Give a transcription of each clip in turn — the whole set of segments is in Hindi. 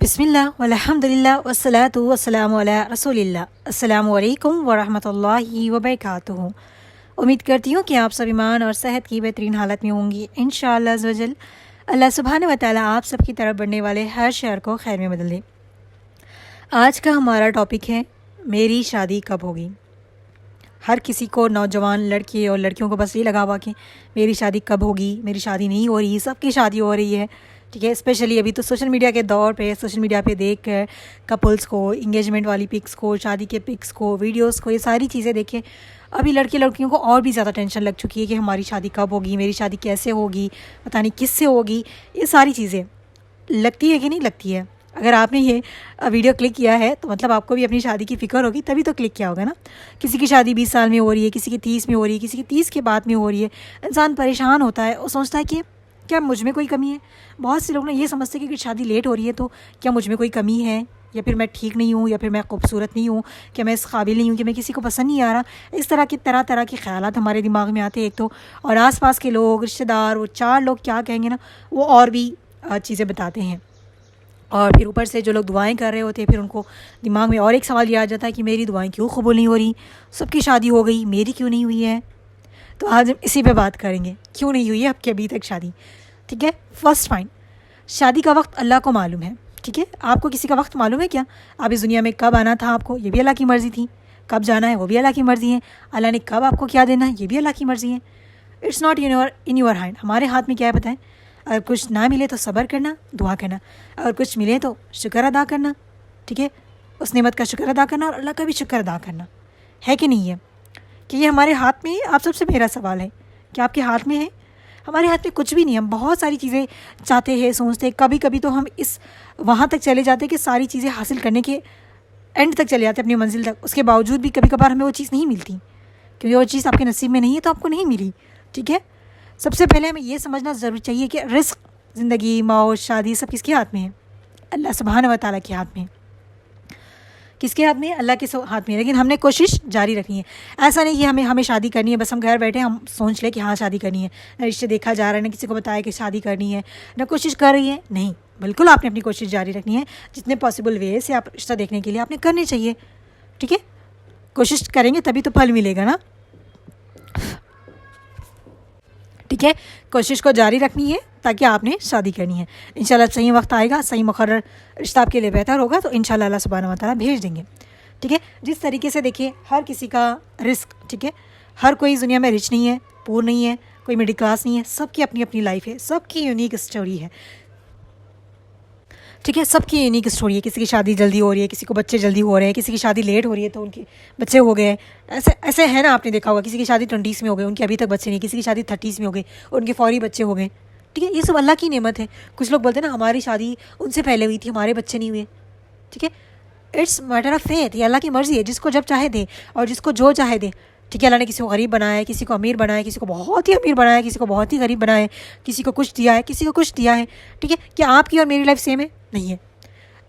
बिस्मिल्लाह वल्हम्दुलिल्लाह वस्सलातु वस्सलामु अला रसूलिल्लाह। अस्सलामु अलैकुम वरहमतुल्लाहि वबरकातुहू। उम्मीद करती हूँ कि आप सब ईमान और सेहत की बेहतरीन हालत में होंगी इंशाअल्लाह अज़्ज़ वजल। अल्लाह सुब्हानहू व तआला आप सब की तरफ बढ़ने वाले हर शर को खैर में बदल दे। आज का हमारा टॉपिक है मेरी शादी कब होगी। हर किसी को, नौजवान लड़के और लड़कियों को बस ये लगा हुआ कि मेरी शादी कब होगी, मेरी शादी नहीं हो रही, सबकी शादी हो रही है। ठीक है, स्पेशली अभी तो सोशल मीडिया के दौर पे सोशल मीडिया पे देख कर कपल्स को, इंगेजमेंट वाली पिक्स को, शादी के पिक्स को, वीडियोस को, ये सारी चीज़ें देखें अभी लड़के लड़कियों को और भी ज़्यादा टेंशन लग चुकी है कि हमारी शादी कब होगी, मेरी शादी कैसे होगी, पता नहीं किससे होगी। ये सारी चीज़ें लगती है कि नहीं लगती है। अगर आपने ये वीडियो क्लिक किया है तो मतलब आपको भी अपनी शादी की फ़िक्र होगी, तभी तो क्लिक किया होगा ना। किसी की शादी 20 साल में हो रही है, किसी की 30 में हो रही है, किसी की 30 के बाद में हो रही है। इंसान परेशान होता है और सोचता है कि क्या मुझ में कोई कमी है। बहुत से लोग ना ये समझते हैं कि शादी लेट हो रही है तो क्या मुझ में कोई कमी है, या फिर मैं ठीक नहीं हूँ, या फिर मैं खूबसूरत नहीं हूँ, क्या मैं इस काबिल नहीं हूँ, कि मैं किसी को पसंद नहीं आ रहा। इस तरह तरह के ख़यालात हमारे दिमाग में आते हैं एक तो, और आसपास के लोग, रिश्तेदार, वो 4 लोग क्या कहेंगे ना, वो और भी चीज़ें बताते हैं। और फिर ऊपर से जो लोग दुआएं कर रहे होते हैं, फिर उनको दिमाग में और एक सवाल ये आ जाता है कि मेरी दुआएं क्यों कबूल नहीं हो रही, सबकी शादी हो गई, मेरी क्यों नहीं हुई है। तो आज हम इसी पे बात करेंगे, क्यों नहीं हुई है आपकी अभी तक शादी। ठीक है, फर्स्ट पॉइंट, शादी का वक्त अल्लाह को मालूम है। ठीक है, आपको किसी का वक्त मालूम है क्या? आप इस दुनिया में कब आना था आपको, ये भी अल्लाह की मर्ज़ी थी। कब जाना है वो भी अल्लाह की मर्ज़ी है। अल्लाह ने कब आपको क्या देना है ये भी अल्लाह की मर्ज़ी है। It's not in your hand. हमारे हाथ में क्या है बताएं। अगर कुछ ना मिले तो सब्र करना, दुआ करना। अगर कुछ मिले तो शुक्र अदा करना। ठीक है, उस नेमत का शुक्र अदा करना और अल्लाह का भी शुक्र अदा करना है कि नहीं है, कि ये हमारे हाथ में है। आप सबसे मेरा सवाल है कि आपके हाथ में है? हमारे हाथ में कुछ भी नहीं। हम बहुत सारी चीज़ें चाहते हैं, सोचते हैं, कभी कभी तो हम इस वहाँ तक चले जाते हैं कि सारी चीज़ें हासिल करने के एंड तक चले जाते हैं, अपनी मंजिल तक। उसके बावजूद भी कभी कभार हमें वो चीज़ नहीं मिलती, क्योंकि वो चीज़ आपके नसीब में नहीं है तो आपको नहीं मिली। ठीक है, सबसे पहले हमें ये समझना ज़रूर चाहिए कि रिस्क, ज़िंदगी, मौत, शादी सब किसके हाथ में है? अल्लाह सुब्हानहू व तआला के हाथ में। किसके हाथ में? अल्लाह के हाथ में। लेकिन हमने कोशिश जारी रखनी है। ऐसा नहीं कि हमें शादी करनी है, बस हम घर बैठे हम सोच लें कि हाँ शादी करनी है, ना रिश्ते देखा जा रहा है, ना किसी को बताया कि शादी करनी है, ना कोशिश कर रही है। नहीं, बिल्कुल आपने अपनी कोशिश जारी रखनी है। जितने पॉसिबल वे से आप रिश्ता देखने के लिए आपने करनी चाहिए। ठीक है, कोशिश करेंगे तभी तो फल मिलेगा ना। ठीक है, कोशिश को जारी रखनी है ताकि आपने शादी करनी है। इंशाल्लाह सही वक्त आएगा, सही मुकर्रर रिश्ता आपके लिए बेहतर होगा तो इंशाल्लाह अल्लाह सुब्हानहू व तआला भेज देंगे। ठीक है, जिस तरीके से देखिए हर किसी का रिस्क, ठीक है, हर कोई दुनिया में रिच नहीं है, पुअर नहीं है, कोई मिडिल क्लास नहीं है, सबकी अपनी अपनी लाइफ है, सबकी यूनिक स्टोरी है। ठीक है, सबकी यूनिक स्टोरी है। किसी की शादी जल्दी हो रही है, किसी को बच्चे जल्दी हो रहे हैं, किसी की शादी लेट हो रही है तो उनके बच्चे हो गए। ऐसे ऐसे है ना, आपने देखा होगा किसी की शादी 20s में हो गई, उनके अभी तक बच्चे नहीं, किसी की शादी 30s में हो गई और उनके फौरी बच्चे हो गए। ठीक है, ये सब अल्लाह की नेमत है। कुछ लोग बोलते हैं ना हमारी शादी उनसे पहले हुई थी, हमारे बच्चे नहीं हुए। ठीक है, इट्स मैटर ऑफ फेथ, ये अल्लाह की मर्ज़ी है, जिसको जब चाहे दे और जिसको जो चाहे दे। ठीक है, अल्लाह ने किसी को गरीब बनाया है, किसी को अमीर बनाया है, किसी को बहुत ही अमीर बनाया है, किसी को बहुत ही गरीब बनाया है, किसी को कुछ दिया है, किसी को कुछ दिया है। ठीक है, क्या आपकी और मेरी लाइफ सेम है? नहीं है।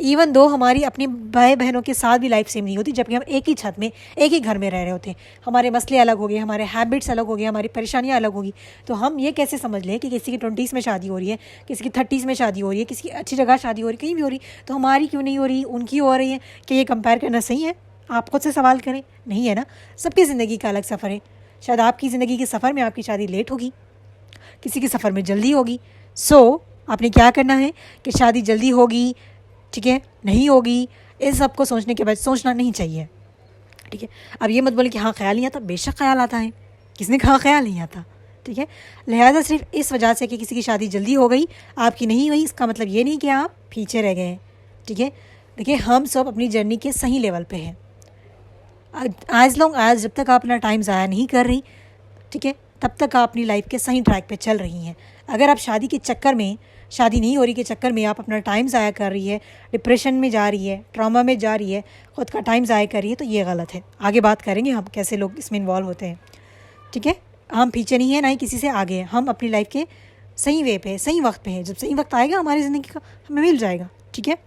इवन दो हमारी अपनी भाई बहनों के साथ भी लाइफ सेम नहीं होती, जबकि हम एक ही छत में, एक ही घर में रह रहे होते हैं। हमारे मसले अलग हो गए, हमारे हैबिट्स अलग हो गए, हमारी परेशानियां अलग होगी। तो हम ये कैसे समझ लें कि किसी की 20s में शादी हो रही है, किसी की 30s में शादी हो रही है, किसी की अच्छी जगह शादी हो रही है, कहीं भी हो रही, तो हमारी क्यों नहीं हो रही, उनकी हो रही है? कि ये कंपेयर करना सही है? आप खुद से सवाल करें, नहीं है ना। सबकी ज़िंदगी का अलग सफ़र है। शायद आपकी ज़िंदगी के सफ़र में आपकी शादी लेट होगी, किसी के सफ़र में जल्दी होगी। सो आपने क्या करना है कि शादी जल्दी होगी, ठीक है, नहीं होगी, इन सब को सोचने के बाद सोचना नहीं चाहिए। ठीक है, अब ये मत बोले कि हाँ ख्याल नहीं आता। बेशक ख्याल आता है, किसने कहा ख्याल नहीं आता। ठीक है, लिहाजा सिर्फ इस वजह से कि किसी की शादी जल्दी हो गई, आपकी नहीं हुई, इसका मतलब ये नहीं कि आप पीछे रह गए हैं। ठीक है, देखिए हम सब अपनी जर्नी के सही लेवल पे हैं। एज लॉन्ग एज, जब तक आप अपना टाइम ज़ाया नहीं कर रही, ठीक है, तब तक आप अपनी लाइफ के सही ट्रैक पे चल रही हैं। अगर आप शादी के चक्कर में, शादी नहीं हो रही के चक्कर में आप अपना टाइम ज़ाया कर रही है, डिप्रेशन में जा रही है, ट्रॉमा में जा रही है, ख़ुद का टाइम ज़ाया कर रही है, तो ये गलत है। आगे बात करेंगे हम कैसे लोग इसमें इन्वॉल्व होते हैं। ठीक है, हम पीछे नहीं हैं, ना ही किसी से आगे हैं। हम अपनी लाइफ के सही वे पे, सही वक्त पे हैं। जब सही वक्त आएगा हमारी ज़िंदगी का, हमें मिल जाएगा। ठीक है,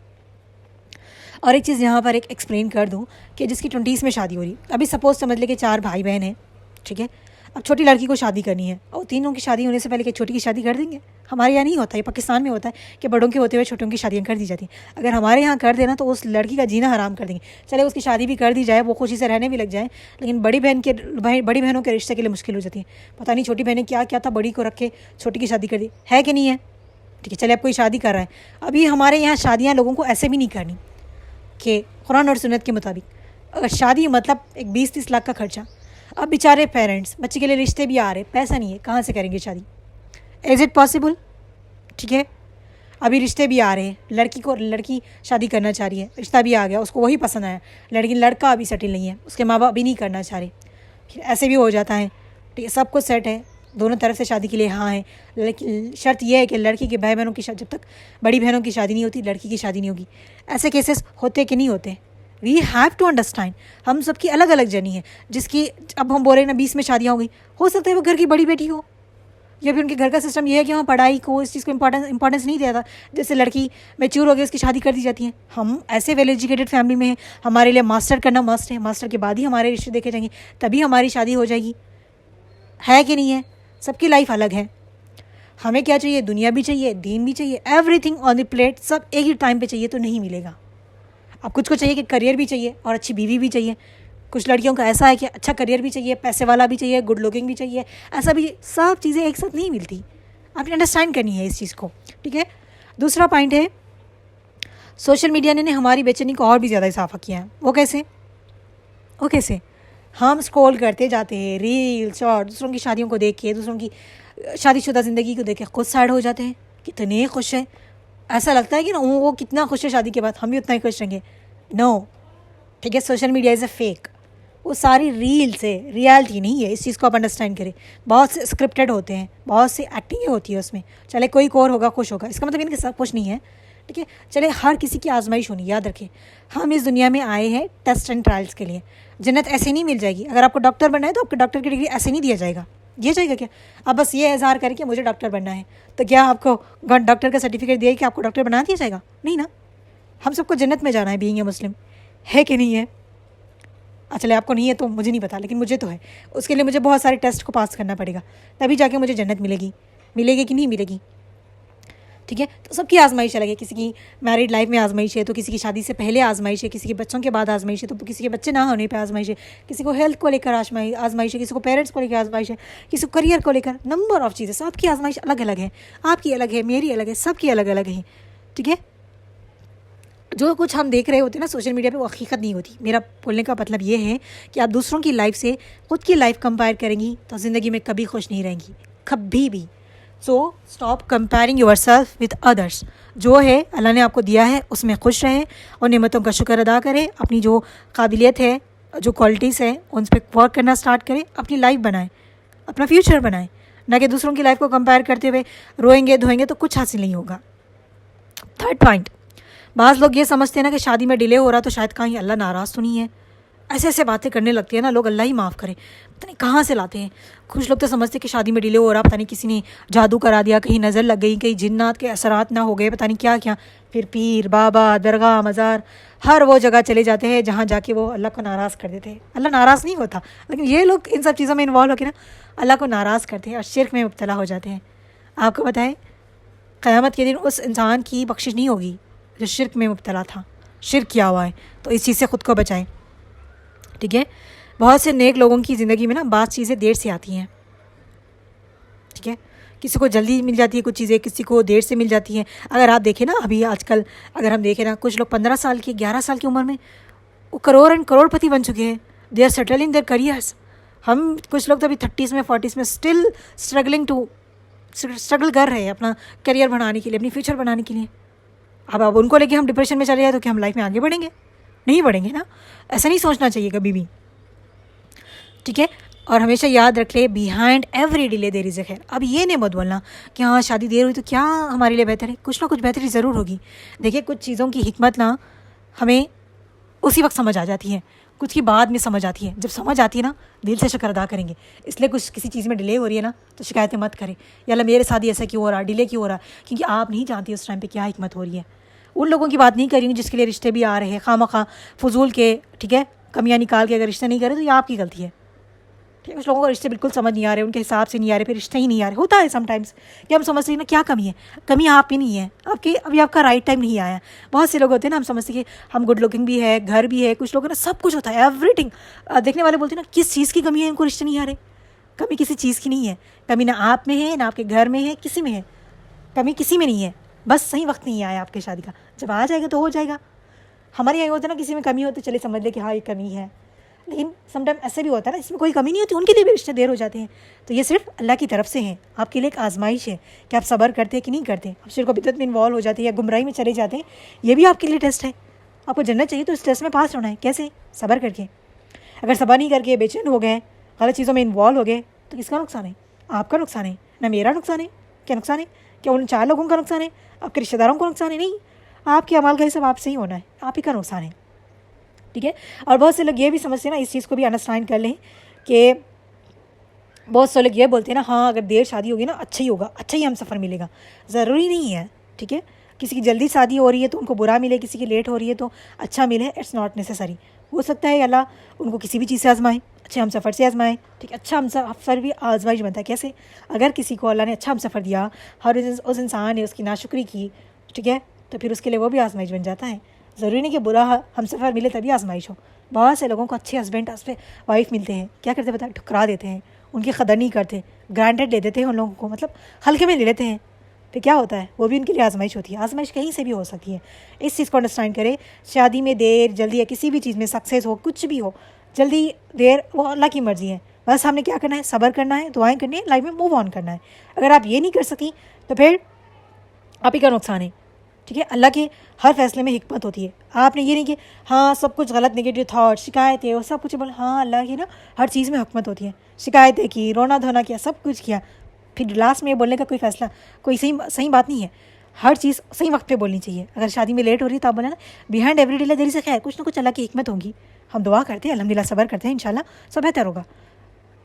और एक चीज़ यहाँ पर एक एक्सप्लेन कर दूँ कि जिसकी 20s में शादी हो रही, अभी सपोज़ समझ ले कि 4 भाई बहन हैं। ठीक है, अब छोटी लड़की को शादी करनी है और तीनों की शादी होने से पहले कि छोटी की शादी कर देंगे? हमारे यहाँ नहीं होता है, पाकिस्तान में होता है कि बड़ों के होते हुए छोटों की शादियाँ कर दी जाती हैं। अगर हमारे यहाँ कर देना तो उस लड़की का जीना हराम कर देंगे। चले उसकी शादी भी कर दी जाए, वो खुशी से रहने भी लग जाए, लेकिन बड़ी बहनों के रिश्ते के लिए मुश्किल हो जाती है। पता नहीं छोटी बहनें क्या क्या था, बड़ी को रखे छोटी की शादी कर दी है कि नहीं है? ठीक है, चले अब कोई शादी कर रहा है, अभी हमारे यहाँ शादियाँ लोगों को ऐसे भी नहीं करनी कि कुरान और सुन्नत के मुताबिक। अगर शादी मतलब एक 20-30 लाख का खर्चा, अब बेचारे पेरेंट्स, बच्चे के लिए रिश्ते भी आ रहे, पैसा नहीं है, कहाँ से करेंगे शादी? Is it possible? ठीक है, अभी रिश्ते भी आ रहे हैं, लड़की शादी करना चाह रही है, रिश्ता भी आ गया, उसको वही पसंद आया, लड़का अभी सेटल नहीं है, उसके माँ बाप अभी नहीं करना चाह रहे, फिर ऐसे भी हो जाता है। ठीक है, सब कुछ सेट है, दोनों तरफ से शादी के लिए हाँ है, लेकिन शर्त यह है कि लड़की के भाई बहनों की शादी, जब तक बड़ी बहनों की शादी नहीं होती लड़की की शादी नहीं होगी। ऐसे केसेस होते कि नहीं होते? वी हैव टू अंडरस्टैंड, हम सबकी अलग अलग जर्नी है। जिसकी अब हम बोल रहे हैं ना 20 में शादियाँ हो गई, हो सकता है वो घर की बड़ी बेटी हो, या फिर उनके घर का सिस्टम ये है कि वहाँ पढ़ाई को, इस चीज़ को इंपॉर्टेंस नहीं दिया था। जैसे लड़की मैच्योर हो गई, उसकी शादी कर दी जाती है। हम ऐसे वेल एजुकेटेड फैमिली में हैं, हमारे लिए मास्टर करना मस्ट है, मास्टर के बाद ही हमारे रिश्ते देखे जाएंगे, तभी हमारी शादी हो जाएगी, है कि नहीं है? सबकी लाइफ अलग है। हमें क्या चाहिए? दुनिया भी चाहिए, दीन भी चाहिए, एवरीथिंग ऑन द प्लेट, सब एक ही टाइम पे चाहिए तो नहीं मिलेगा। अब कुछ को चाहिए कि करियर भी चाहिए और अच्छी बीवी भी चाहिए। कुछ लड़कियों का ऐसा है कि अच्छा करियर भी चाहिए, पैसे वाला भी चाहिए, गुड लुकिंग भी चाहिए, ऐसा भी, सब चीज़ें एक साथ नहीं मिलती। आपने अंडरस्टैंड करनी है इस चीज़ को। ठीक है, दूसरा पॉइंट है, सोशल मीडिया ने हमारी बेचैनी को और भी ज़्यादा इजाफा किया है। वो कैसे? हम स्क्रॉल करते जाते हैं, रील शॉर्ट, दूसरों की शादियों को देख के, दूसरों की शादीशुदा ज़िंदगी को देख के खुद सैड हो जाते हैं, कितने खुश हैं। ऐसा लगता है कि ना वो कितना खुश है शादी के बाद, हम भी उतना ही खुश रहेंगे। नो, ठीक है, social media is a fake, वो सारी रील्स है, रियलिटी नहीं है। इस चीज़ को आप अंडरस्टैंड करें। बहुत से स्क्रिप्टेड होते हैं, बहुत सी एक्टिंग होती है उसमें। चले कोई और होगा, खुश होगा, इसका मतलब इनके सब कुछ नहीं है। ठीक है, चले हर किसी की आजमाइश होनी, याद रखें। हम इस दुनिया में आए हैं टेस्ट एंड ट्रायल्स के लिए। जन्नत ऐसे नहीं मिल जाएगी। अगर आपको डॉक्टर बनना है तो आपको डॉक्टर की डिग्री ऐसे नहीं दिया जाएगा। क्या अब बस ये इजहार करके मुझे डॉक्टर बनना है, तो क्या आपको डॉक्टर का सर्टिफिकेट दिया कि आपको डॉक्टर बना दिया जाएगा? नहीं ना। हम सबको जन्नत में जाना है, बीइंग ए मुस्लिम, है कि नहीं है? चले आपको नहीं है तो मुझे नहीं पता, लेकिन मुझे तो है। उसके लिए मुझे बहुत सारे टेस्ट को पास करना पड़ेगा, तभी जाके मुझे जन्नत मिलेगी कि नहीं मिलेगी। ठीक है, तो सबकी आजमाइश अलग है। किसी की मैरिड लाइफ में आजमाइश है, तो किसी की शादी से पहले आजमाइश है, किसी के बच्चों के बाद आजमाइश है, तो किसी के बच्चे ना होने पे आजमाइश है, किसी को हेल्थ को लेकर आजमाइश है, किसी को पेरेंट्स को लेकर आजमाइश है, किसी को करियर को लेकर, नंबर ऑफ चीज़ें। सबकी आजमाइश अलग अलग है, आपकी अलग है, मेरी अलग है, सबकी अलग अलग है। ठीक है, जो कुछ हम देख रहे होते हैं ना सोशल मीडिया पे, वो हकीकत नहीं होती। मेरा बोलने का मतलब ये है कि आप दूसरों की लाइफ से खुद की लाइफ कंपेयर करेंगी तो ज़िंदगी में कभी खुश नहीं रहेंगी, कभी भी। So stop comparing your self with others. जो है अल्लाह ने आपको दिया है उसमें खुश रहें और नेमतों का शुक्र अदा करें। अपनी जो काबिलियत है, जो क्वालिटीज़ हैं, उन पर वर्क करना स्टार्ट करें, अपनी लाइफ बनाएं, अपना फ्यूचर बनाएं, ना कि दूसरों की लाइफ को कंपेयर करते हुए रोएंगे धोएंगे तो कुछ हासिल नहीं होगा। थर्ड पॉइंट, बाज़ लोग ये समझते हैं ना कि शादी में डिले हो रहा तो शायद कहीं अल्लाह नाराज़ तो नहीं है। ऐसे बातें करने लगती है ना लोग, अल्लाह ही माफ़ करे, पता नहीं कहाँ से लाते हैं। कुछ लोग तो समझते हैं कि शादी में डिले हो रहा, पता नहीं किसी ने जादू करा दिया, कहीं नज़र लग गई, कहीं जिन्नात के असरात ना हो गए, पता नहीं क्या क्या। फिर पीर बाबा, दरगाह, मज़ार, हर वो जगह चले जाते हैं जहाँ जाके वो अल्लाह को नाराज़ कर देते हैं। अल्लाह नाराज़ नहीं होता, लेकिन ये लोग इन सब चीज़ों में इन्वॉल्व होकर ना अल्लाह को नाराज़ करते हैं और शिर्क में मुब्तला हो जाते हैं। आपको बताएं, क़यामत के दिन उस इंसान की बख्शिश नहीं होगी जो शिर्क में मुब्तला था, शिर्क किया हुआ है। तो इस चीज़ से ख़ुद को बचाएं। ठीक है, बहुत से नेक लोगों की ज़िंदगी में ना बात चीज़ें देर से आती हैं। ठीक है, किसी को जल्दी मिल जाती है कुछ चीज़ें, किसी को देर से मिल जाती हैं। अगर आप देखें ना, अभी आजकल अगर हम देखें ना, कुछ लोग 15 साल की 11 साल की उम्र में वो करोड़पति बन चुके हैं। They are settle in their careers. हम कुछ लोग तो अभी 30s में 40s में स्टिल स्ट्रगल कर रहे हैं अपना करियर बनाने के लिए, अपनी फ्यूचर बनाने के लिए। अब उनको लेके हम डिप्रेशन में चले जाए तो क्या हम लाइफ में आगे बढ़ेंगे? नहीं बढ़ेंगे ना। ऐसा नहीं सोचना चाहिए कभी भी। ठीक है, और हमेशा याद रख ले, behind every delay there is a खैर। अब ये नहीं मत बोलना कि हाँ शादी देर हुई तो क्या हमारे लिए बेहतर है, कुछ ना कुछ बेहतरी ज़रूर होगी। देखिए, कुछ चीज़ों की हिकमत ना हमें उसी वक्त समझ आ जाती है, कुछ की बाद में समझ आती है। जब समझ आती है ना, दिल से शुक्र अदा करेंगे। इसलिए कुछ किसी चीज़ में डिले हो रही है ना तो शिकायतें मत करें, या अल्लाह मेरे साथ ही ऐसा क्यों हो रहा, डिले क्यों हो रहा, क्योंकि आप नहीं जानती उस टाइम पे क्या हिकमत हो रही है। उन लोगों की बात नहीं करेंगे जिसके लिए रिश्ते भी आ रहे हैं खामखा फजूल के। ठीक है, कमियाँ निकाल के अगर रिश्ते नहीं करें तो ये आपकी गलती है। ठीक है, कुछ लोगों को रिश्ते बिल्कुल समझ नहीं आ रहे, उनके हिसाब से नहीं आ रहे, फिर रिश्ते ही नहीं आ रहे। होता है समटाइम्स कि हम समझते हैं ना क्या कमी है, कमी आप ही नहीं है, आपकी अभी आपका राइट टाइम नहीं आया। बहुत से लोग होते हैं ना, हम समझते हैं कि हम गुड लुकिंग भी है, घर भी है, कुछ लोगों ना सब कुछ होता है, एवरीथिंग। देखने वाले बोलते हैं ना किस चीज़ की कमी है, इनको रिश्ते नहीं आ रहे। कमी किसी चीज़ की नहीं है, कमी ना आप में है, ना आपके घर में है, किसी में है, कमी किसी में नहीं है, बस सही वक्त नहीं आया आपके शादी का। जब आ जाएगा तो हो जाएगा। हमारे यहाँ होता है ना, किसी में कमी हो तो चले समझ ले कि हाँ ये कमी है, लेकिन समटाइम ऐसे भी होता है ना इसमें कोई कमी नहीं होती, उनके लिए भी रिश्ते देर हो जाते हैं। तो ये सिर्फ अल्लाह की तरफ से है, आपके लिए एक आजमाइश है कि आप सब्र करते हैं कि नहीं करते। आप शिर्क व बिदअत में इन्वॉल्व हो जाते हैं या गुमराही में चले जाते हैं, ये भी आपके लिए टेस्ट है। आपको जन्नत चाहिए तो इस टेस्ट में पास होना है। कैसे? सब्र करके। अगर सब्र नहीं करके बेचैन हो गए, गलत चीज़ों में इन्वॉल्व हो गए, तो किसका नुकसान है? आपका नुकसान है ना, मेरा नुकसान है। क्या नुकसान है? क्या उन 4 लोगों का नुकसान है? आपके रिश्तेदारों को नुकसान है? नहीं, आपके अमाल का हिसाब आपसे ही होना है, आप ही का नुकसान है। ठीक है। और बहुत से लोग ये भी समझते हैं ना, इस चीज़ को भी अंडरस्टैंड कर लें कि बहुत से लोग ये बोलते हैं ना, हाँ अगर देर शादी होगी ना अच्छा ही होगा, अच्छा ही हम सफ़र मिलेगा। ज़रूरी नहीं है। ठीक है, किसी की जल्दी शादी हो रही है तो उनको बुरा मिले, किसी की लेट हो रही है तो अच्छा मिले, इट्स नॉट नेसेसरी। हो सकता है अल्लाह उनको किसी भी चीज़ से आजमाए, अच्छे हम सफ़र से आजमाए। ठीक है, अच्छा हम सफ़र भी आजमाइश बनता है। कैसे? अगर किसी को अल्लाह ने अच्छा हम सफ़र दिया, हर उस इंसान ने उसकी नाशुक्री की, ठीक है, तो फिर उसके लिए वो भी आजमाइश बन जाता है। ज़रूरी नहीं कि बुरा हम सफ़र मिले तभी आजमाइश हो। बहुत से लोगों को अच्छे हस्बैंड वाइफ मिलते हैं, क्या करते हैं बताए? ठुकरा देते हैं, उनकी कदर नहीं करते, ग्रांटेड ले देते हैं उन लोगों को, मतलब हल्के में ले लेते हैं। फिर क्या होता है? वो भी उनके लिए आजमाइश होती है। आजमाइश कहीं से भी हो सकती है, इस चीज़ को अंडरस्टैंड करें। शादी में देर जल्दी या किसी भी चीज़ में सक्सेस हो, कुछ भी हो, जल्दी देर वो अल्लाह की मर्ज़ी है। बस हमने क्या करना है? सब्र करना है, दुआएं करनी है, लाइफ में मूव ऑन करना है। अगर आप ये नहीं कर सकी तो फिर आप ही का नुकसान है। ठीक है, अल्लाह के हर फैसले में हिकमत होती है। आपने ये नहीं कि हाँ सब कुछ गलत, नेगेटिव थाट, शिकायतें और सब कुछ बोले, हाँ अल्लाह की ना हर चीज़ में हिकमत होती है। शिकायतें की, रोना धोना किया, सब कुछ किया, फिर लास्ट में ये बोलने का कोई फैसला, कोई सही बात नहीं है। हर चीज़ सही वक्त पे बोलनी चाहिए। अगर शादी में लेट हो रही है तो आप बोले ना, behind every delay there is a खैर, कुछ ना कुछ अल्लाह की हिकमत होगी। हम दुआ करते हैं, अल्हम्दुलिल्लाह सब्र करते हैं, इंशाल्लाह सब बेहतर होगा।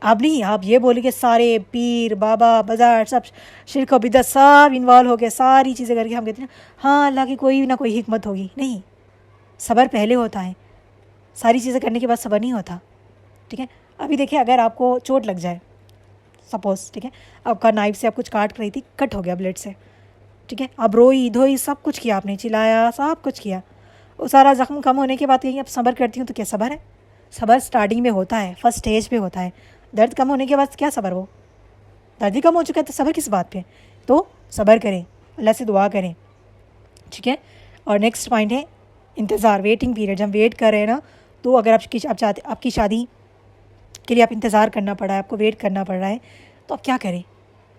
आप नहीं, आप ये बोले कि सारे पीर बाबा बाजार सब शिरक व बिदअत सब इन्वॉल्व हो गए, सारी चीज़ें करके हम कहते हैं हाँ अल्लाह की कोई ना कोई हिकमत होगी। नहीं, सब्र पहले होता है, सारी चीज़ें करने के बाद सब्र नहीं होता। ठीक है, अभी देखिए अगर आपको चोट लग जाए सपोज़, ठीक है, आपका नाइफ से आप कुछ काट रही थी, कट हो गया ब्लेड से, ठीक है, आप रोई धोई सब कुछ किया, आपने चिल्लाया, सब कुछ किया, वो सारा ज़ख्म कम होने के बाद कहीं अब सब्र करती हूँ, तो क्या सब्र है? सब्र स्टार्टिंग में होता है, फर्स्ट स्टेज पे होता है। दर्द कम होने के बाद क्या सब्र? वो दर्द ही कम हो चुका है तो सब्र किस बात पे? तो सब्र करें, अल्लाह से दुआ करें। ठीक है, और नेक्स्ट पॉइंट है इंतज़ार, वेटिंग पीरियड। जब वेट कर रहे हैं ना, तो अगर आप चाहते आपकी शादी के लिए आप इंतज़ार करना पड़ा है, आपको वेट करना पड़ रहा है, तो आप क्या करें?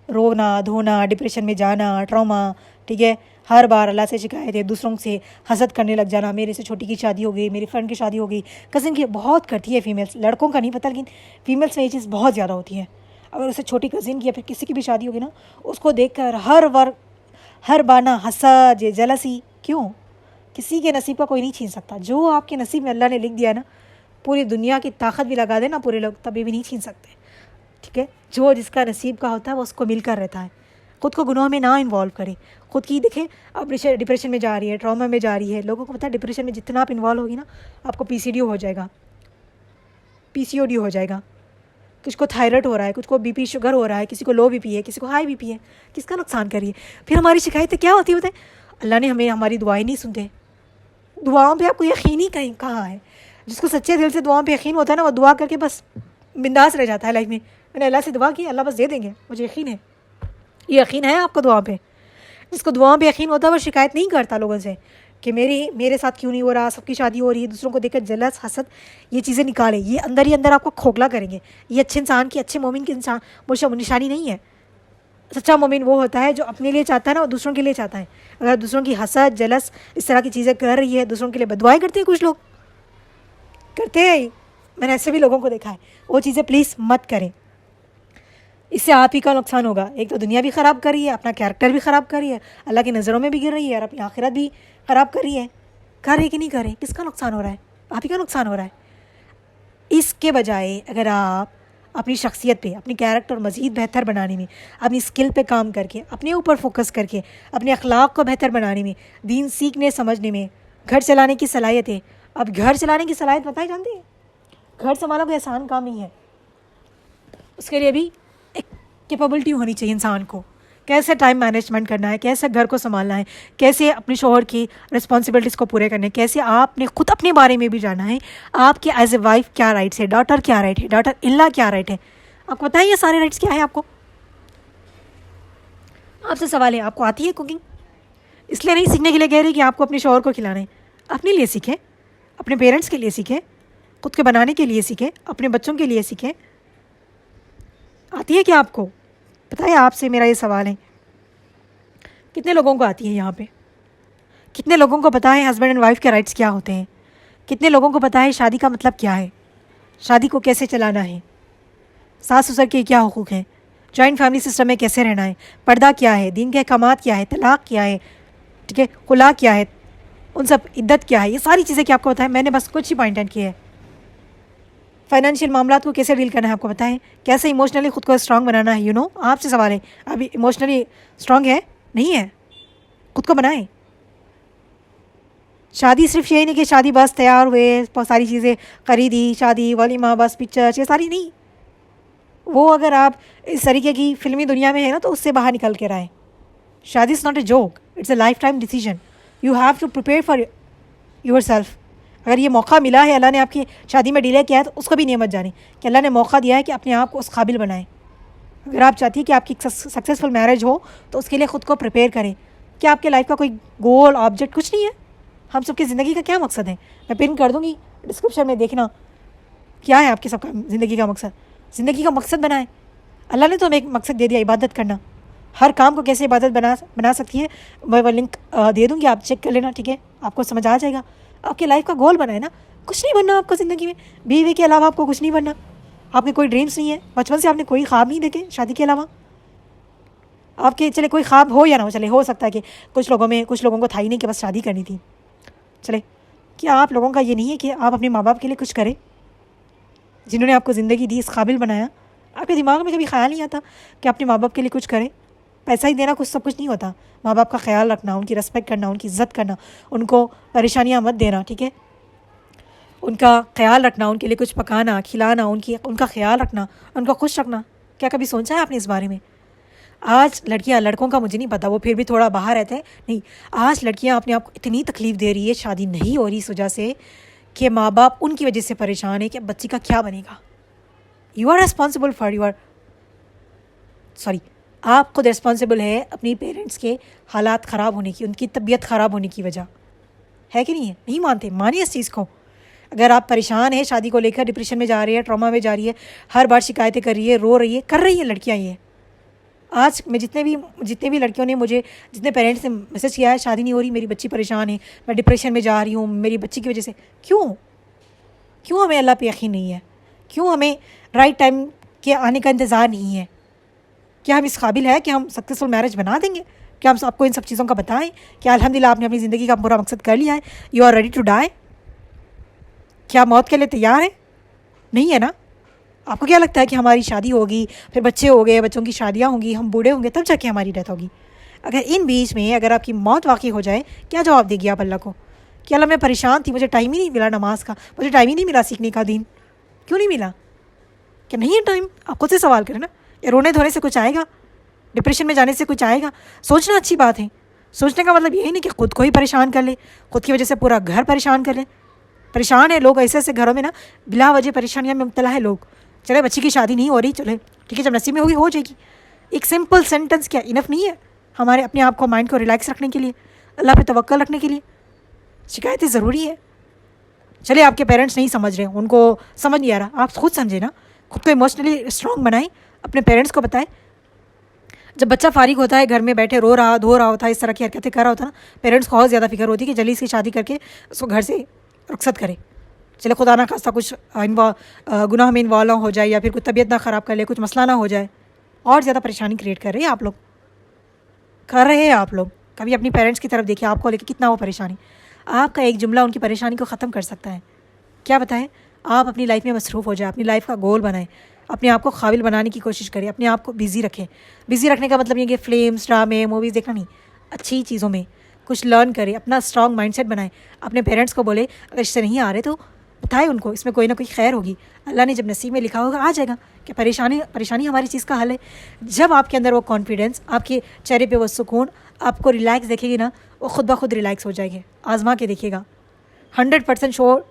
रोना धोना, डिप्रेशन में जाना, ट्रॉमा, ठीक है, हर बार अल्लाह से शिकायतें, दूसरों से हसद करने लग जाना, मेरे से छोटी की शादी हो गई, मेरी फ्रेंड की शादी हो गई, कज़न की, बहुत करती है फीमेल्स, लड़कों का नहीं पता लेकिन फीमेल्स में ये चीज़ बहुत ज़्यादा होती है। अगर उससे छोटी कज़िन की या फिर किसी की भी शादी होगी ना, उसको देख कर हर बार ना हसद, जलसी। क्यों? किसी के नसीब का कोई नहीं छीन सकता। जो आपके नसीब में अल्लाह ने लिख दिया है ना, पूरी दुनिया की ताकत भी लगा देना पूरे लोग, तभी भी नहीं छीन सकते। ठीक है, जो जिसका नसीब का होता है वो उसको मिलकर रहता है। खुद को गुनाह में ना इन्वॉल्व करें। खुद की देखें, अब डिप्रेशन में जा रही है, ट्रॉमा में जा रही है, लोगों को पता है डिप्रेशन में जितना आप इन्वॉल्व होगी ना, आपको पीसीओडी हो जाएगा, पीसीओडी हो जाएगा। किसी को थायराइड हो रहा है, कुछ को बीपी शुगर हो रहा है, किसी को लो बीपी है, किसी को हाई बीपी है। किसका नुकसान करिए? फिर हमारी शिकायतें क्या होती है? अल्लाह ने हमें हमारी दुआएं नहीं सुनते। दुआओं पे आपको यकीन ही कहीं कहाँ है? जिसको सच्चे दिल से दुआओं पे यकीन होता है ना, वो दुआ करके बस बिंदास रह जाता है लाइफ में। मैंने अल्लाह से दुआ की, अल्लाह बस दे देंगे, मुझे यकीन है। ये यकीन है आपको दुआ पे? जिसको दुआ पे यकीन होता है वो शिकायत नहीं करता लोगों से कि मेरे साथ क्यों नहीं हो रहा, सबकी शादी हो रही है, दूसरों को देखकर जलस हसद, ये चीज़ें निकाले, ये अंदर ही अंदर आपको खोखला करेंगे। ये अच्छे इंसान की, अच्छे मोमिन की इंसान निशानी नहीं है। सच्चा मोमिन वो होता है जो अपने लिए चाहता है ना, वो दूसरों के लिए चाहता है। अगर दूसरों की हसद जलस इस तरह की चीज़ें कर रही है, दूसरों के लिए बदुआएं करते हैं, कुछ लोग करते हैं, मैंने ऐसे भी लोगों को देखा है। वो चीज़ें प्लीज़ मत करें, इससे आप ही का नुकसान होगा। एक तो दुनिया भी ख़राब कर रही है, अपना कैरेक्टर भी ख़राब कर रही है, अल्लाह की नज़रों में भी गिर रही है, और अपनी आखिरत भी ख़राब कर रही है। कर रही कि नहीं कर रही? किसका नुकसान हो रहा है? आप ही का नुकसान हो रहा है। इसके बजाय अगर आप अपनी शख्सियत पे, अपनी कैरेक्टर मज़ीद बेहतर बनाने में, अपनी स्किल पे काम करके, अपने ऊपर फोकस करके, अपने अखलाक को बेहतर बनाने में, दीन सीखने समझने में, घर चलाने की सलाहियत है। अब घर चलाने की सलाहियत बताई जानती है? घर संभालना कोई आसान काम नहीं है। उसके लिए भी एक कैपेबिलिटी होनी चाहिए इंसान को, कैसे टाइम मैनेजमेंट करना है, कैसे घर को संभालना है, कैसे अपने शोहर की रिस्पॉन्सिबिलिटीज़ को पूरे करने, कैसे आपने खुद अपने बारे में भी जानना है, आपके एज ए वाइफ क्या राइट्स है, डॉटर क्या राइट है, डॉटर इल्ला क्या राइट है। आपको पता है ये सारे राइट्स क्या है आपको? आपसे सवाल है, आपको आती है कुकिंग? इसलिए नहीं सीखने के लिए कह रही कि आपको अपने शोहर को खिलाना है, अपने लिए सीखें, अपने पेरेंट्स के लिए सीखें, खुद के बनाने के लिए सीखें, अपने बच्चों के लिए सीखें। आती है क्या आपको? पता है, आपसे मेरा ये सवाल है, कितने लोगों को आती है यहाँ पे? कितने लोगों को पता है हस्बैंड एंड वाइफ के राइट्स क्या होते हैं? कितने लोगों को पता है शादी का मतलब क्या है, शादी को कैसे चलाना है, सास ससुर के क्या हुकूक हैं, जॉइंट फैमिली सिस्टम में कैसे रहना है, पर्दा क्या है, दीन के अहकामात क्या है, तलाक क्या है, ठीक है, खुला क्या है, उन सब इद्दत क्या है, ये सारी चीज़ें क्या आपको पता है? मैंने बस कुछ ही पॉइंट आउट किए हैं। फाइनेंशियल मामला को कैसे डील करना है आपको पता है? कैसे इमोशनली खुद को स्ट्रांग बनाना है, आपसे सवाल है, अभी इमोशनली स्ट्रांग है नहीं है? खुद को बनाए। शादी सिर्फ यही नहीं कि शादी बस तैयार हुए, बहुत सारी चीज़ें खरीदी, शादी वलीमा बस पिक्चर्स, ये सारी नहीं। वो अगर आप इस तरीके की फिल्मी दुनिया में है ना, तो उससे बाहर निकल के आए। शादी is not a joke, it's a life time decision. You have to prepare for योर सेल्फ। अगर ये मौका मिला है, अल्लाह ने आपकी शादी में डिले किया है, तो उसको भी नियमत जाने कि अल्लाह ने मौका दिया है कि अपने आप को उस काबिल बनाएं। अगर आप चाहती हैं कि आपकी सक्सेसफुल मैरिज हो, तो उसके लिए ख़ुद को प्रिपेयर करें। क्या आपके लाइफ का कोई गोल ऑब्जेक्ट कुछ नहीं है? हम सबकी ज़िंदगी का क्या मकसद है? मैं पिन कर दूँगी डिस्क्रिप्शन में, देखना क्या है आपके सबका ज़िंदगी का मकसद। ज़िंदगी का मकसद बनाएं। अल्लाह ने तो हमें एक मकसद दे दिया, इबादत करना। हर काम को कैसे इबादत बना सकती है, मैं वो लिंक दे दूँगी, आप चेक कर लेना, ठीक है? आपको समझ आ जाएगा। आपके लाइफ का गोल बनाए ना, कुछ नहीं बनना आपको ज़िंदगी में, बीवी के अलावा आपको कुछ नहीं बनना। आपके कोई ड्रीम्स नहीं है, बचपन से आपने कोई ख्वाब नहीं देखे शादी के अलावा। आपके चले कोई ख्वाब हो या ना हो, चले हो सकता है कि कुछ लोगों को था ही नहीं कि बस शादी करनी थी, चले। क्या आप लोगों का ये नहीं है कि आप अपने माँ बाप के लिए कुछ करें, जिन्होंने आपको ज़िंदगी दी, इस काबिल बनाया? आपके दिमाग में कभी ख्याल नहीं आता कि अपने माँ बाप के लिए कुछ करें? पैसा ही देना कुछ सब कुछ नहीं होता। माँ बाप का ख्याल रखना, उनकी रिस्पेक्ट करना, उनकी इज़्ज़त करना, उनको परेशानियाँ मत देना, ठीक है? उनका ख्याल रखना, उनके लिए कुछ पकाना, खिलाना, उनका ख्याल रखना, उनको खुश रखना। क्या कभी सोचा है आपने इस बारे में? आज लड़कियां, लड़कों का मुझे नहीं पता, वो फिर भी थोड़ा बाहर रहते हैं, नहीं, आज लड़कियां अपने आप को इतनी तकलीफ़ दे रही है, शादी नहीं हो रही इस वजह से कि माँ बाप उनकी वजह से परेशान है कि बच्ची का क्या बनेगा। यू आर रिस्पॉन्सिबल फॉर आप खुद रिस्पॉन्सिबल है अपनी पेरेंट्स के हालात ख़राब होने की, उनकी तबीयत ख़राब होने की वजह है कि नहीं है? नहीं मानते? मानिए इस चीज़ को। अगर आप परेशान हैं शादी को लेकर, डिप्रेशन में जा रही है, ट्रॉमा में जा रही है, हर बार शिकायतें कर रही है, रो रही है, कर रही है लड़कियां ये। आज मैं जितने भी लड़कियों ने मुझे, जितने पेरेंट्स ने मैसेज किया है, शादी नहीं हो रही, मेरी बच्ची परेशान है, मैं डिप्रेशन में जा रही हूँ मेरी बच्ची की वजह से। क्यों हमें अल्लाह पे यकीन नहीं है? क्यों हमें राइट टाइम के आने का इंतज़ार नहीं है? क्या हम इस काबिल है कि हम सक्सेसफुल मैरिज बना देंगे? क्या हम आपको इन सब चीज़ों का बताएं कि अल्हम्दुलिल्लाह आपने अपनी ज़िंदगी का पूरा मकसद कर लिया है, you are ready to die? क्या मौत के लिए तैयार है? नहीं है ना? आपको क्या लगता है कि हमारी शादी होगी, फिर बच्चे हो गए, बच्चों की शादियाँ होंगी, हम बूढ़े होंगे, तब जाके हमारी डेथ होगी? अगर इन बीच में अगर आपकी मौत वाक़ई हो जाए, क्या जवाब देगी आप अल्लाह को कि अल्लाह मैं परेशान थी, मुझे टाइम ही नहीं मिला नमाज का, मुझे टाइम ही नहीं मिला सीखने का दीन? क्यों नहीं मिला? क्या नहीं है टाइम? आप खुद से सवाल करें ना। या रोने धोने से कुछ आएगा? डिप्रेशन में जाने से कुछ आएगा? सोचना अच्छी बात है। सोचने का मतलब यही नहीं कि खुद को ही परेशान कर ले, खुद की वजह से पूरा घर परेशान कर ले। परेशान है लोग, ऐसे घरों में ना बिला वजह परेशानियाँ में मुब्तला है लोग। चले बच्ची की शादी नहीं हो रही, चले ठीक है, जब नसीब में होगी हो जाएगी। एक सिंपल सेंटेंस क्या इनफ नहीं है हमारे अपने आप को, माइंड को रिलैक्स रखने के लिए, अल्लाह पे तवक्कल रखने के लिए? शिकायतें ज़रूरी है। चले आपके पेरेंट्स नहीं समझ रहे, उनको समझ नहीं आ रहा, आप खुद समझे ना, खुद को इमोशनली स्ट्रॉन्ग बनाएं, अपने पेरेंट्स को बताएं। जब बच्चा फारिग होता है, घर में बैठे रो रहा धो रहा होता है, इस तरह की हरकतें कर रहा होता है ना, पेरेंट्स को बहुत ज़्यादा फिक्र होती है कि जल्दी इसकी शादी करके उसको घर से रुखसत करे। चले खुदा ना खास्ता कुछ गुनाह में इन्वॉल्व हो जाए, या फिर कुछ तबीयत ना ख़राब कर ले, कुछ मसला ना हो जाए, और ज़्यादा परेशानी क्रिएट कर रहे हैं आप लोग। कभी अपनी पेरेंट्स की तरफ देखिए, आपको लेके कितना वो परेशानी, आपका एक जुमला उनकी परेशानी को ख़त्म कर सकता है। क्या बताएं? आप अपनी लाइफ में मसरूफ़ हो जाए, अपनी लाइफ का गोल बनाएं, अपने आप को काबिल बनाने की कोशिश करें, अपने आप को बिज़ी रखें। बिज़ी रखने का मतलब ये कि फिल्म्स, ड्रामे, मूवीज़ देखना नहीं, अच्छी चीज़ों में कुछ लर्न करें, अपना स्ट्रॉन्ग माइंडसेट बनाएं। अपने पेरेंट्स को बोले अगर इससे नहीं आ रहे तो बताएं उनको इसमें कोई ना कोई खैर होगी। अल्लाह ने जब नसीब में लिखा होगा आ जाएगा कि परेशानी हमारी चीज़ का हल है। जब आपके अंदर वो कॉन्फिडेंस, आपके चेहरे पे वो सुकून, आपको रिलैक्स देखेगी ना, वो खुद ब खुद रिलैक्स हो जाएगी। आजमा के देखिएगा, 100% श्योर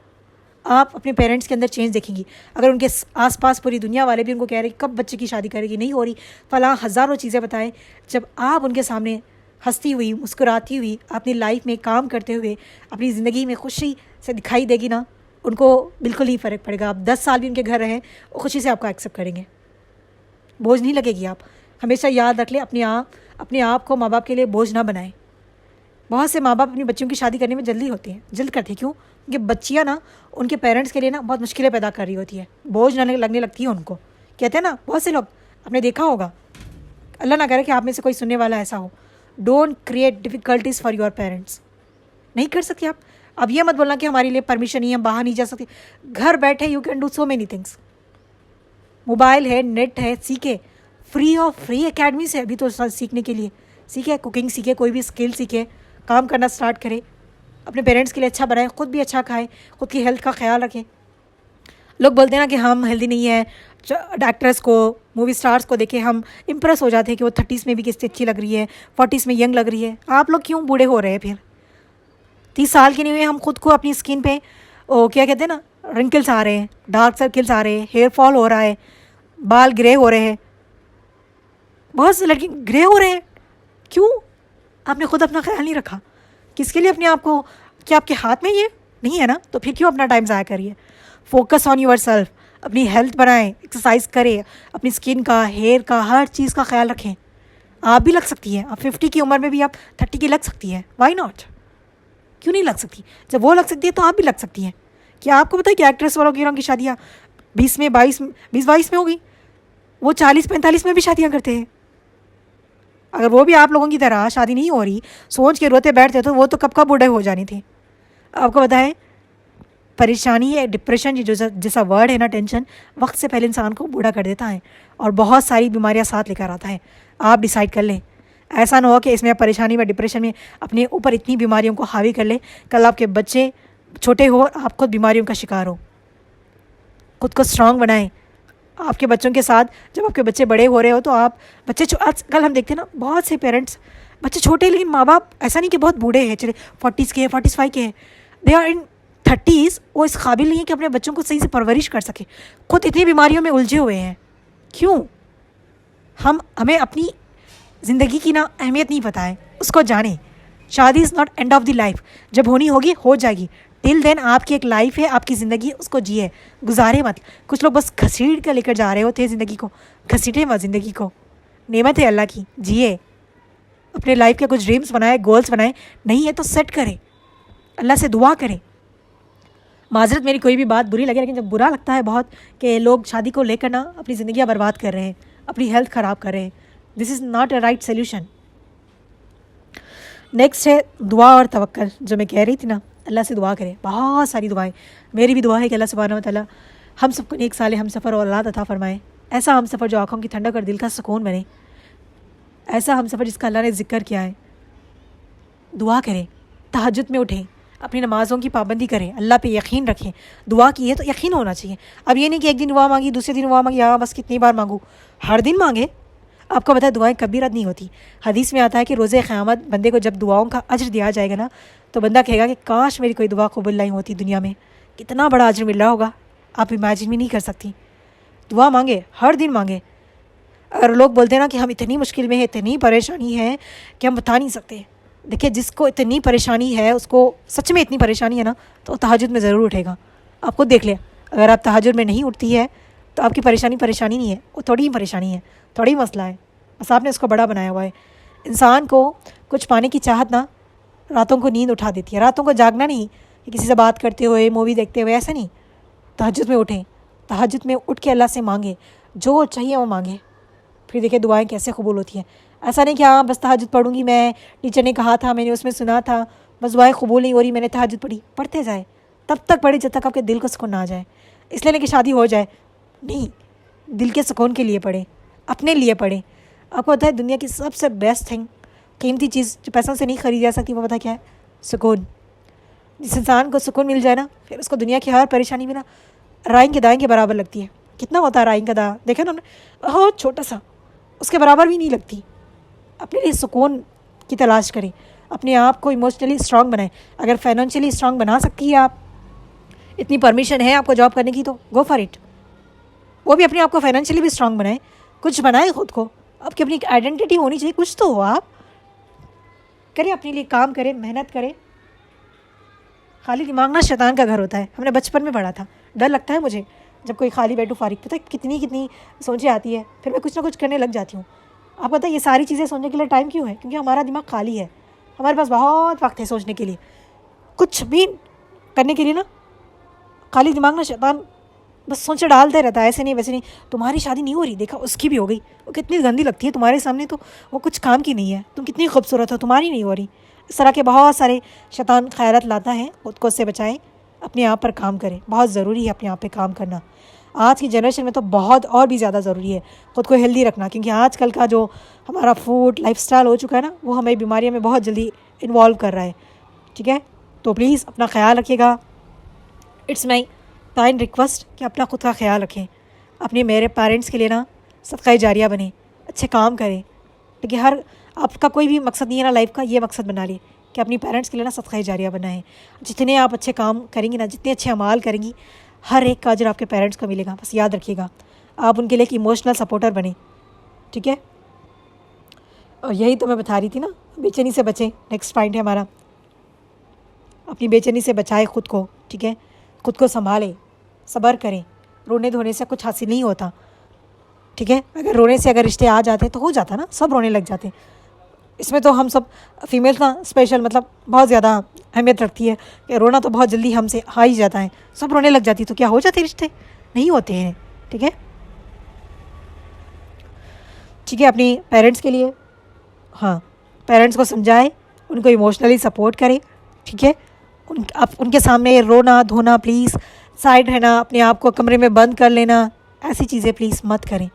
आप अपने पेरेंट्स के अंदर चेंज देखेंगी। अगर उनके आसपास पूरी दुनिया वाले भी उनको कह रहे हैं कब बच्चे की शादी करेगी, नहीं हो रही, फलां हज़ारों चीज़ें बताएं, जब आप उनके सामने हंसती हुई, मुस्कुराती हुई, अपनी लाइफ में काम करते हुए, अपनी ज़िंदगी में खुशी से दिखाई देगी ना, उनको बिल्कुल ही फ़र्क पड़ेगा। आप 10 साल भी उनके घर रहें, वो खुशी से आपको एक्सेप्ट करेंगे, बोझ नहीं लगेगी। आप हमेशा याद रख लें, अपने आप को माँ बाप के लिए बोझ ना बनाएं। बहुत से माँ बाप अपनी बच्चियों की शादी करने में जल्द करते हैं। क्यों? क्योंकि बच्चियाँ ना उनके पेरेंट्स के लिए ना बहुत मुश्किलें पैदा कर रही होती है, बोझ ना लगने लगती है उनको। कहते हैं ना बहुत से लोग, आपने देखा होगा, अल्लाह ना करे कि आप में से कोई सुनने वाला ऐसा हो, don't create difficulties for your parents. नहीं कर सकते आप। अब ये मत बोलना कि हमारे लिए परमिशन नहीं है, हम बाहर नहीं जा सकते। घर बैठे you can do so many things. Mobile है, नेट है, सीखे, फ्री एकेडमी से अभी तो सीखने के लिए सीखे, कुकिंग सीखे, कोई भी स्किल सीखे, काम करना स्टार्ट करें, अपने पेरेंट्स के लिए अच्छा बनाएं, खुद भी अच्छा खाएं, खुद की हेल्थ का ख्याल रखें। लोग बोलते हैं ना कि हम हेल्दी नहीं है, एक्ट्रेस को, मूवी स्टार्स को देखे हम इम्प्रेस हो जाते हैं कि वो 30s में भी कितनी अच्छी लग रही है, 40s में यंग लग रही है। आप लोग क्यों बूढ़े हो रहे हैं? फिर 30 साल के नहीं हुए, हम खुद को अपनी स्किन पे क्या कहते हैं ना, रिंकल्स आ रहे हैं, डार्क सर्किल्स आ रहे हैं, हेयर फॉल हो रहा है, बाल ग्रे हो रहे हैं, बहुत से लड़के ग्रे हो रहे हैं। क्यों? आपने खुद अपना ख्याल नहीं रखा। किसके लिए अपने आप को? क्या आपके हाथ में ये नहीं है ना? तो फिर क्यों अपना टाइम ज़ाया करिए? फोकस ऑन योर सेल्फ, अपनी हेल्थ बनाएं, एक्सरसाइज करें, अपनी स्किन का, हेयर का, हर चीज़ का ख्याल रखें। आप भी लग सकती हैं, आप 50 की उम्र में भी आप 30 की लग सकती हैं। Why not? क्यों नहीं लग सकती? जब वो लग सकती है तो आप भी लग सकती हैं। क्या आपको पता है कि एक्ट्रेस वालों की शादियाँ 20 में 22 में हो गई, वो 40-45 में भी शादियाँ करते हैं। अगर वो भी आप लोगों की तरह शादी नहीं हो रही सोच के रोते बैठते तो वो तो कब कब बूढ़े हो जानी थी। आपको पता है परेशानी है, डिप्रेशन, ये जो जैसा वर्ड है ना, टेंशन, वक्त से पहले इंसान को बूढ़ा कर देता है और बहुत सारी बीमारियां साथ लेकर आता है। आप डिसाइड कर लें, ऐसा ना हो कि इसमें परेशानी में, डिप्रेशन में अपने ऊपर इतनी बीमारियों को हावी कर लें, कल आपके बच्चे छोटे हो, आप खुद बीमारियों का शिकार हो। खुद को स्ट्रांग बनाएं। आपके बच्चों के साथ जब आपके बच्चे बड़े हो रहे हो तो आप आजकल हम देखते हैं ना, बहुत से पेरेंट्स, बच्चे छोटे लेकिन माँ बाप ऐसा नहीं कि बहुत बूढ़े हैं, चले 40s के हैं, 45 के हैं, दे आर इन 30s, वो इस काबिल नहीं है कि अपने बच्चों को सही से परवरिश कर सके, खुद इतनी बीमारियों में उलझे हुए हैं। क्यों? हमें अपनी ज़िंदगी की ना अहमियत नहीं पता है, उसको जाने। शादी is not end of the life, जब होनी होगी हो जाएगी। टिल देन आपकी एक लाइफ है, आपकी ज़िंदगी, उसको जिए, गुजारे मत। कुछ लोग बस घसीट कर लेकर जा रहे होते हैं ज़िंदगी को। घसीटे मत ज़िंदगी को, नेमत है अल्लाह की, जिए। अपने लाइफ के कुछ ड्रीम्स बनाए, गोल्स बनाए, नहीं है तो सेट करें, अल्लाह से दुआ करें। माजरत मेरी कोई भी बात बुरी लगे, लेकिन जब बुरा लगता है बहुत कि लोग शादी को लेकर ना अपनी ज़िंदगियाँ बर्बाद कर रहे हैं, अपनी हेल्थ ख़राब कर रहे हैं, this is not a right solution. Next है दुआ और तवक्कल। जो मैं कह रही थी ना, अल्लाह से दुआ करें, बहुत सारी दुआएं। मेरी भी दुआ है कि अल्लाह सुब्हानहू व तआला हम सबको नेक साले हम सफ़र और औलाद अता फरमाए। ऐसा हम सफ़र जो आँखों की ठंडक और दिल का सुकून बने, ऐसा हम सफ़र जिसका अल्लाह ने जिक्र किया है। दुआ करें, तहज्जुद में उठें, अपनी नमाज़ों की पाबंदी करें, अल्लाह पे यकीन रखें। दुआ की है तो यकीन होना चाहिए। अब ये नहीं कि एक दिन दुआ मांगी, दूसरे दिन दुआ मांगी, हाँ बस कितनी बार मांगूँ, हर दिन मांगे। आपको पता है दुआएं कभी रद्द नहीं होती। हदीस में आता है कि रोज़े क़यामत बंदे को जब दुआओं का अज्र दिया जाएगा ना, तो बंदा कहेगा कि काश मेरी कोई दुआ कबूल नहीं होती दुनिया में, कितना बड़ा अज्र मिल रहा होगा, आप इमेजिन भी नहीं कर सकती। दुआ मांगे, हर दिन मांगे। अगर लोग बोलते हैं ना कि हम इतनी मुश्किल में हैं, इतनी परेशानी है कि हम बता नहीं सकते, देखिए जिसको इतनी परेशानी है, उसको सच में इतनी परेशानी है ना, तो तहज्जुद में ज़रूर उठेगा। आप खुद देख लें, अगर आप तहज्जुद में नहीं उठती है तो आपकी परेशानी नहीं है, वो थोड़ी ही परेशानी है, थोड़ी ही मसला है, बस आपने उसको बड़ा बनाया हुआ है। इंसान को कुछ पाने की चाहत ना रातों को नींद उठा देती है। रातों को जागना नहीं कि किसी से बात करते हुए, मूवी देखते हुए, ऐसा नहीं। तहज्जुद में उठें, तहज्जुद में उठ के अल्लाह से मांगे, जो चाहिए वो मांगे, फिर देखिए दुआएं कैसे कबूल होती हैं। ऐसा नहीं कि हाँ बस तहज्जुद पढ़ूंगी मैं, टीचर ने कहा था, मैंने उसमें सुना था, बस दुआएं कबूल नहीं हो रही, मैंने तहज्जुद पढ़ी। पढ़ते जाए, तब तक पढ़े जब तक आपके दिल को सुकून ना आ जाए। इसलिए नहीं कि शादी हो जाए, नहीं, दिल के सुकून के लिए पढ़े, अपने लिए पढ़े। आपको पता है दुनिया की सबसे बेस्ट थिंग, कीमती चीज़ जो पैसों से नहीं खरीदी जा सकती, वो पता क्या है? सुकून। जिस इंसान को सुकून मिल जाए ना, फिर उसको दुनिया की हर परेशानी में ना राइन के दाएं के बराबर लगती है। कितना होता है राइन का दा, देखे ना हमने, बहुत छोटा सा, उसके बराबर भी नहीं लगती। अपने लिए सुकून की तलाश करें, अपने आप को इमोशनली स्ट्रांग बनाएं। अगर फाइनेंशियली स्ट्रांग बना सकती है आप, इतनी परमिशन है आपको जॉब करने की, तो गो फॉर इट। वो भी अपने आप को फाइनेंशियली भी स्ट्रांग बनाएं, कुछ बनाएं खुद को। आपकी अपनी आइडेंटिटी होनी चाहिए, कुछ तो हो, आप करें, अपने लिए काम करें, मेहनत करें। खाली दिमाग ना शैतान का घर होता है, हमने बचपन में पढ़ा था। डर लगता है मुझे जब कोई खाली बैठो फारिग, पता है कितनी कितनी सोचें आती है, फिर मैं कुछ ना कुछ करने लग जाती हूँ। आप पता है ये सारी चीज़ें सोचने के लिए टाइम क्यों है? क्योंकि हमारा दिमाग खाली है, हमारे पास बहुत वक्त है सोचने के लिए, कुछ भी करने के लिए ना। खाली दिमाग ना शैतान बस सोचे डालते रहता है, ऐसे नहीं वैसे नहीं। तुम्हारी शादी नहीं हो रही, देखा उसकी भी हो गई, वो कितनी गंदी लगती है तुम्हारे सामने, तो वो कुछ काम की नहीं है। तुम कितनी खूबसूरत हो, तुम्हारी नहीं हो रही। इस तरह के बहुत सारे शैतान ख़यालात लाता है, खुद को उससे बचाएं, अपने आप पर काम करें। बहुत ज़रूरी है अपने आप पे काम करना। आज की जनरेशन में तो बहुत और भी ज़्यादा ज़रूरी है ख़ुद को हेल्दी रखना, क्योंकि आजकल का जो हमारा फूड लाइफस्टाइल हो चुका है ना, वो हमें बीमारियों में बहुत जल्दी इन्वॉल्व कर रहा है। ठीक है, तो प्लीज़ अपना ख्याल रखिएगा। इट्स माई काइंड रिक्वेस्ट कि अपना खुद का ख्याल रखें। अपने मेरे पेरेंट्स के लिए ना सदका जारिया बने, अच्छे काम करें। ठीक है, हर आपका कोई भी मकसद नहीं है ना लाइफ का, ये मकसद बना लिए कि अपनी पेरेंट्स के लिए ना सदका जारिया बनाएं। जितने आप अच्छे काम करेंगी ना, जितने अच्छे अमाल करेंगी, हर एक का अजर आपके पेरेंट्स को मिलेगा। बस याद रखिएगा, आप उनके लिए एक इमोशनल सपोर्टर बने। ठीक है, और यही तो मैं बता रही थी ना, बेचैनी से बचें। नेक्स्ट पॉइंट है हमारा, अपनी बेचैनी से बचाए खुद को। ठीक है, खुद को संभालें, सब्र करें। रोने धोने से कुछ हासिल नहीं होता। ठीक है, अगर रोने से अगर रिश्ते आ जाते तो हो जाता ना, सब रोने लग जाते। इसमें तो हम सब फीमेल्स ना स्पेशल मतलब बहुत ज़्यादा अहमियत रखती है कि रोना तो बहुत जल्दी हमसे आ ही जाता है। सब रोने लग जाती तो क्या हो जाते रिश्ते? नहीं होते हैं। ठीक है, ठीक है, अपनी पेरेंट्स के लिए, हाँ, पेरेंट्स को समझाएं, उनको इमोशनली सपोर्ट करें। ठीक है, आप उनके सामने रोना धोना प्लीज़ साइड रहना, अपने आप को कमरे में बंद कर लेना, ऐसी चीज़ें प्लीज़ मत करें।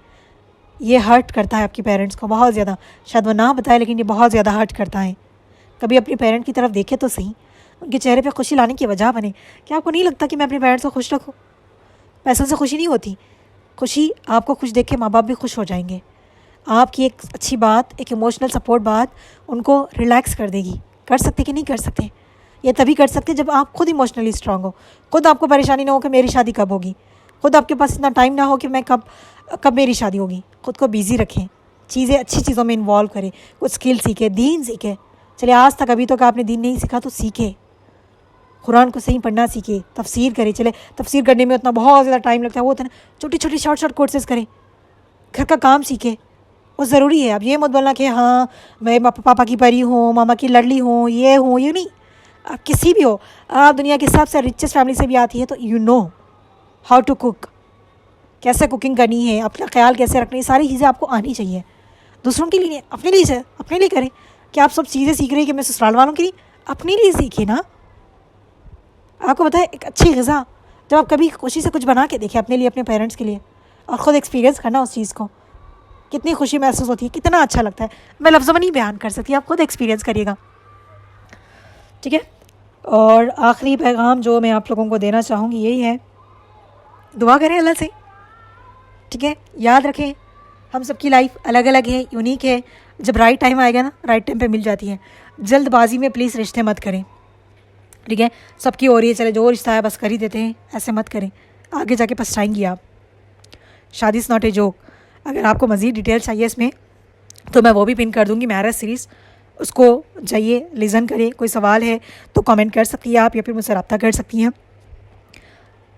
ये हर्ट करता है आपकी पेरेंट्स को बहुत ज़्यादा। शायद वो ना बताए, लेकिन ये बहुत ज़्यादा हर्ट करता है। कभी अपने पेरेंट की तरफ देखे तो सही, उनके चेहरे पे खुशी लाने की वजह बने। क्या आपको नहीं लगता कि मैं अपने पेरेंट्स को खुश रखूँ? पैसों से खुशी नहीं होती, खुशी आपको खुश देख के माँ बाप भी खुश हो जाएंगे। आपकी एक अच्छी बात, एक इमोशनल सपोर्ट बात उनको रिलैक्स कर देगी। कर सकते कि नहीं कर सकते? ये तभी कर सकते जब आप खुद इमोशनली स्ट्रांग हो, खुद आपको परेशानी ना हो कि मेरी शादी कब होगी, खुद आपके पास इतना टाइम ना हो कि मैं कब मेरी शादी होगी। खुद को बिज़ी रखें, चीज़ें अच्छी चीज़ों में इन्वॉल्व करें, कुछ स्किल सीखें, दीन सीखें। चलिए आज तक अभी तक आपने दीन नहीं सीखा तो सीखे, कुरान को सही पढ़ना सीखे, तफसीर करें। चले तफसीर करने में उतना बहुत ज़्यादा टाइम लगता है, वो होता है ना, छोटी छोटी शॉर्ट कोर्सेज़ करें। घर का काम सीखे, वो ज़रूरी है। अब ये मत बोलना कि हाँ मैं पापा की परी हूँ, मामा की लड़ली हूँ, ये हूँ, ये नहीं। आप किसी भी हो, आप दुनिया की सबसे रिचेस्ट फैमिली से भी आती है, तो you know how to cook, कैसे कुकिंग करनी है, अपना ख्याल कैसे रखना है, सारी चीज़ें आपको आनी चाहिए। दूसरों के लिए, अपने लिए करें। कि आप सब चीज़ें सीख रहे हैं कि मैं ससुराल वालों के लिए, अपने लिए सीखिए ना। आपको पता है एक अच्छी ग़िज़ा जब आप कभी खुशी से कुछ बना के देखें अपने लिए, अपने पेरेंट्स के लिए, और ख़ुद एक्सपीरियंस करना उस चीज़ को, कितनी खुशी महसूस होती है, कितना अच्छा लगता है। मैं लफ्ज़ों में नहीं बयान कर सकती, आप खुद एक्सपीरियंस करिएगा। ठीक है, और आखिरी पैगाम जो मैं आप लोगों को देना चाहूँगी यही है, दुआ करें अल्लाह से। ठीक है, याद रखें हम सबकी लाइफ अलग अलग है, यूनिक है। जब राइट टाइम आएगा ना, राइट टाइम पे मिल जाती है। जल्दबाजी में प्लीज़ रिश्ते मत करें। ठीक है, सबकी हो रही है, चले जो रिश्ता है बस कर ही देते हैं, ऐसे मत करें, आगे जाके पछताएंगी आप। शादी इज़ नॉट ए जोक। अगर आपको मज़ीद डिटेल चाहिए इसमें तो मैं वो भी पिन कर दूँगी, मैरिज सीरीज़, उसको जाइए लिसन करें। कोई सवाल है तो कमेंट कर सकती है आप, या फिर मुझसे रब्ता कर सकती हैं।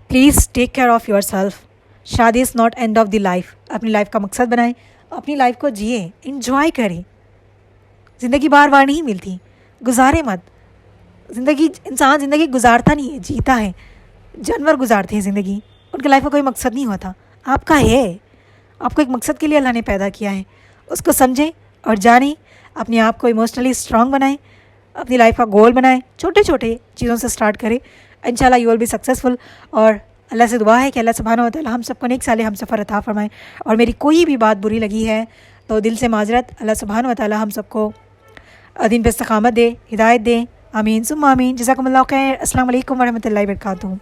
Please take care of yourself. शादी is not end of the life. अपनी लाइफ का मकसद बनाएं, अपनी लाइफ को जिए, इंजॉय करें। ज़िंदगी बार बार नहीं मिलती, गुजारे मत। इंसान ज़िंदगी गुजारता नहीं है, जीता है। जानवर गुजारते हैं ज़िंदगी, उनकी लाइफ का कोई मकसद नहीं होता। आपका है, आपको एक मकसद के लिए अल्लाह ने पैदा किया है, उसको समझें और जानें। अपने आप को इमोशनली स्ट्रांग बनाएं, अपनी लाइफ का गोल बनाएं, छोटे छोटे चीज़ों से स्टार्ट करें। इंशाल्लाह यू विल बी सक्सेसफुल। और अल्लाह से दुआ है कि अल्लाह सुब्हानहू व तआला हम सबको नेक साले हम सफ़र अता फरमाएं। और मेरी कोई भी बात बुरी लगी है तो दिल से माजरत। अल्लाह सुब्हानहू व तआला हम सबको दीन पे इस्तकामत दे, हिदायत दे, आमीन सुम्मा आमीन। जज़ाकुमुल्लाह खैर। अस्सलाम वालेकुम वरहमतुल्लाहि वबरकातुहू।